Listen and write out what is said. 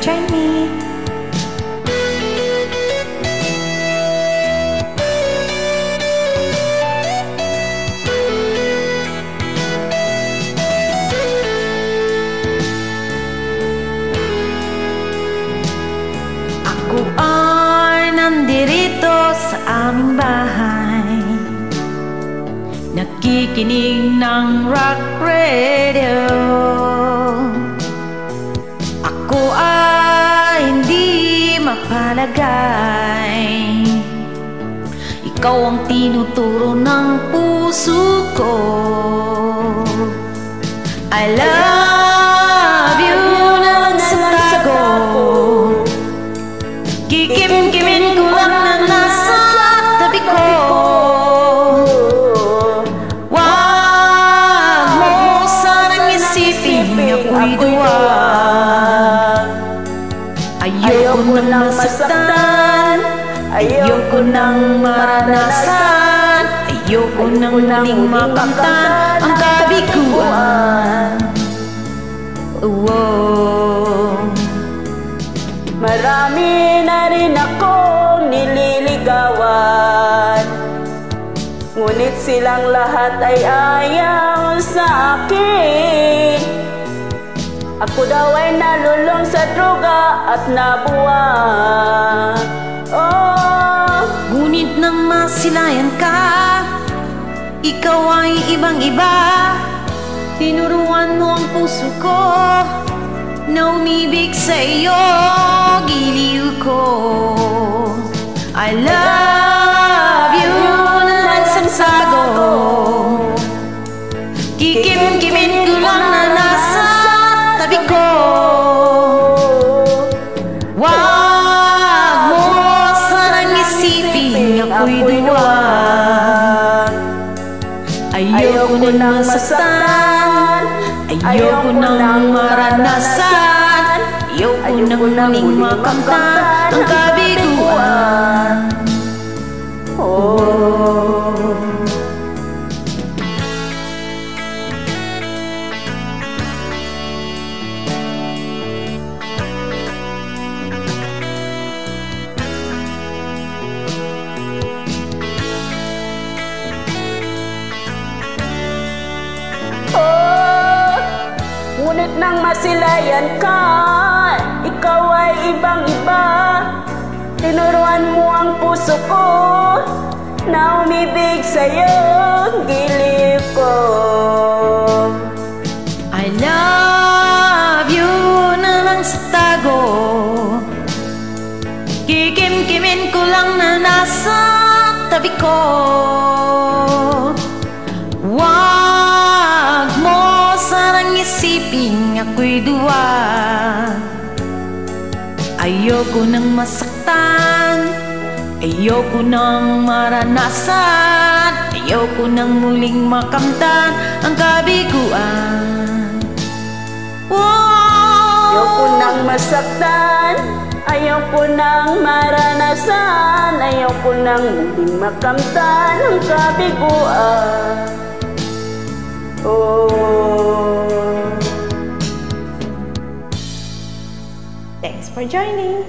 join me. Ako ay nandirito sa aming bahay, nakikinig ng rock radio. Ako ay hindi mapalagay, ikaw ang tinuturo ng puso ko. I love you na lang sa tago, kikim-kimin ko lang na nasa tabi ko. Wag mo sanang isipin ako'y duwag. Ayoko nang masaktan, ayoko nang maranasan, ayoko nang muling makamtan ang kabiguan. Marami na rin akong nililigawan, ngunit silang lahat ay ayaw sa akin. Ako daw ay nalulong sa droga at nabuwag. Oh, ngunit nang masilayan ka, ikaw ay ibang-iba. Tinuruan mo ang puso ko na umibig sa iyo, giliw ko. I love you na lang sa sago, kikim-kimin ko lang na nasa tabi ko. Wag mo sanang isipin ako'y duwag. Ayoko nang masaktan, ayoko nang maranasan, ayoko nang muling makamtan ang kabiguan. Ngunit nang masilayan ka, ikaw ay ibang-iba. Tinuruan mo ang puso ko na umibig sa'yo, giliw ko. I love you na lang sa tago, kikim-kimin ko lang na nasa tabi ko. Wag mo sanang isipin ako'y duwag. Ayoko nang masaktan, ayoko nang maranasan, ayoko nang muling makamtan ang kabiguan. Ayoko nang masaktan, ayoko nang maranasan, ayoko nang muling makamtan ang kabiguan. Thanks for joining.